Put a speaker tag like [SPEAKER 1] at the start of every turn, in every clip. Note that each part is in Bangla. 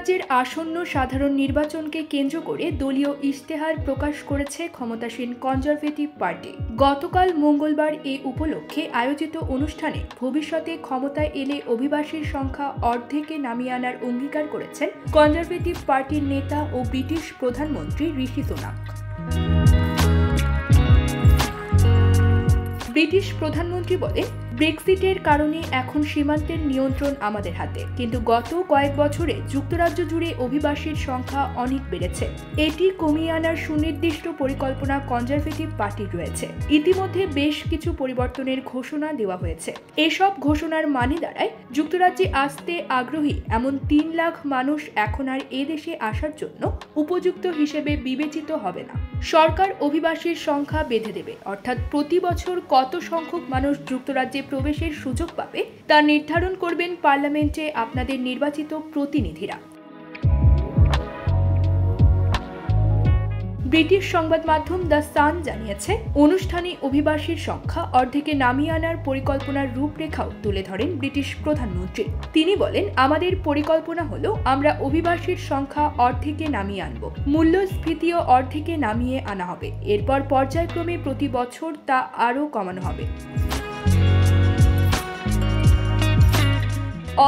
[SPEAKER 1] যুক্তরাজ্যের আসন্ন সাধারণ নির্বাচনকে কেন্দ্র করে দলীয় ইশতেহার প্রকাশ করেছে ক্ষমতাসীন কনজারভেটিভ পার্টি। গতকাল মঙ্গলবার এ উপলক্ষে আয়োজিত অনুষ্ঠানে ভবিষ্যতে ক্ষমতায় এলে অভিবাসীর সংখ্যা অর্ধেকে নামিয়ে আনার অঙ্গীকার করেছেন কনজারভেটিভ পার্টির নেতা ও ব্রিটিশ প্রধানমন্ত্রী ঋষি সুনাক। ব্রিটিশ প্রধানমন্ত্রী বলেন, ব্রেক্সিটের কারণে এখন সীমান্তের নিয়ন্ত্রণ আমাদের হাতে, কিন্তু গত কয়েক বছরে যুক্তরাজ্য জুড়ে অভিবাসীর সংখ্যা অনেক বেড়েছে। এটি কমিয়ে আনার সুনির্দিষ্ট পরিকল্পনা কনজারভেটিভ পার্টির রয়েছে। ইতিমধ্যে বেশ কিছু পরিবর্তনের ঘোষণা দেওয়া হয়েছে। এসব ঘোষণার মানে দাঁড়ায়, যুক্তরাজ্যে আসতে আগ্রহী এমন 3 লাখ মানুষ এখন আর এদেশে আসার জন্য উপযুক্ত হিসেবে বিবেচিত হবে না। সরকার অভিবাসীর সংখ্যা বেঁধে দেবে, অর্থাৎ প্রতি বছর কত সংখ্যক মানুষ যুক্তরাজ্যে প্রবেশের সুযোগ পাবে তা নির্ধারণ করবেন পার্লামেন্টে আপনাদের নির্বাচিত প্রতিনিধিরা। ব্রিটিশ সংবাদ মাধ্যম দ্য সান জানিয়েছে, অনুষ্ঠানে অভিবাসীর সংখ্যা অর্ধেকে নামিয়ে আনার পরিকল্পনার রূপরেখাও তুলে ধরেন ব্রিটিশ প্রধানমন্ত্রী। তিনি বলেন, আমাদের পরিকল্পনা হলো আমরা অভিবাসীর সংখ্যা অর্ধেকে নামিয়ে আনব, মূল্যস্ফীতিও অর্ধেকে নামিয়ে আনা হবে, এরপর পর্যায়ক্রমে প্রতি বছর তা আরও কমানো হবে।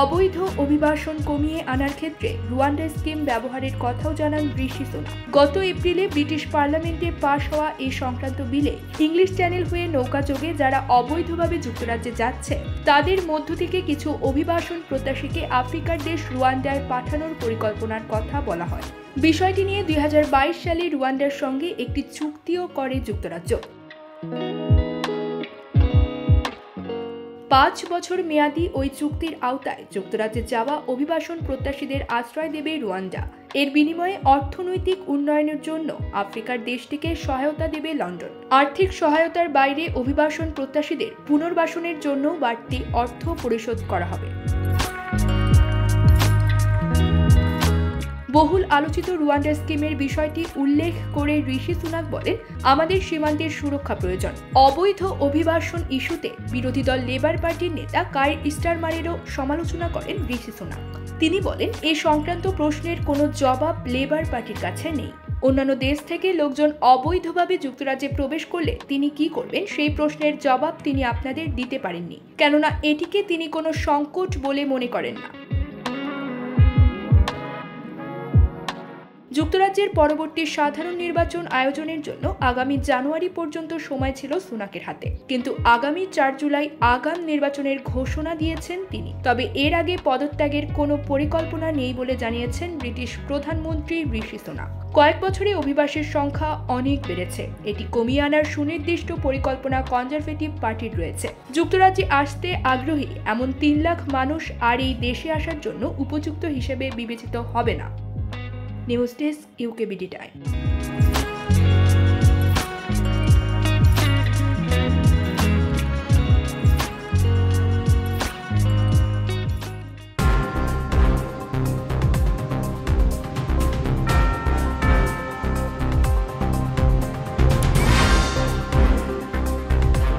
[SPEAKER 1] অবৈধ অভিবাসন কমিয়ে আনার ক্ষেত্রে রুয়ান্ডা স্কিম ব্যবহারের কথাও জানান ঋষি সুনাক। গত এপ্রিলে ব্রিটিশ পার্লামেন্টে পাশ হওয়া এই সংক্রান্ত বিলে ইংলিশ চ্যানেল হয়ে নৌকাযোগে যারা অবৈধভাবে যুক্তরাজ্যে যাচ্ছে তাদের মধ্য থেকে কিছু অভিবাসন প্রত্যাশীকে আফ্রিকার দেশ রুয়ান্ডায় পাঠানোর পরিকল্পনার কথা বলা হয়। বিষয়টি নিয়ে 2022 সালে রুয়ান্ডার সঙ্গে একটি চুক্তিও করে যুক্তরাজ্য। 5 বছর মেয়াদী ওই চুক্তির আওতায় যুক্তরাজ্যে যাওয়া অভিবাসন প্রত্যাশীদের আশ্রয় দেবে রুয়ান্ডা। এর বিনিময়ে অর্থনৈতিক উন্নয়নের জন্য আফ্রিকার দেশটিকে সহায়তা দেবে লন্ডন। আর্থিক সহায়তার বাইরে অভিবাসন প্রত্যাশীদের পুনর্বাসনের জন্য বাড়তি অর্থ পরিশোধ করা হবে। বহুল আলোচিত রুয়ান্ডা স্কিমের বিষয়টি উল্লেখ করে ঋষি সুনাক বলেন, আমাদের সীমান্তের সুরক্ষা প্রয়োজন। অবৈধ অভিবাসন ইস্যুতে বিরোধী দল লেবার পার্টির নেতা কায়ের স্টারমারেরও সমালোচনা করেন ঋষি সুনাক। তিনি বলেন, এ সংক্রান্ত প্রশ্নের কোনো জবাব লেবার পার্টির কাছে নেই। অন্যান্য দেশ থেকে লোকজন অবৈধভাবে যুক্তরাজ্যে প্রবেশ করলে তিনি কি করবেন সেই প্রশ্নের জবাব তিনি আপনাদের দিতে পারেননি, কেননা এটিকে তিনি কোনো সংকট বলে মনে করেন না। যুক্তরাজ্যের পরবর্তী সাধারণ নির্বাচন আয়োজনের জন্য আগামী জানুয়ারি পর্যন্ত সময় ছিল সুনাকের হাতে, কিন্তু আগামী 4 জুলাই আগাম নির্বাচনের ঘোষণা দিয়েছেন তিনি। তবে এর আগে পদত্যাগের কোনো পরিকল্পনা নেই বলে জানিয়েছেন ব্রিটিশ প্রধানমন্ত্রী ঋষি সুনাক। কয়েক বছরে অভিবাসীর সংখ্যা অনেক বেড়েছে, এটি কমিয়ে আনার সুনির্দিষ্ট পরিকল্পনা কনজারভেটিভ পার্টির রয়েছে। যুক্তরাজ্যে আসতে আগ্রহী এমন 3 লাখ মানুষ আর এই দেশে আসার জন্য উপযুক্ত হিসেবে বিবেচিত হবে না। News desk, UKBD time.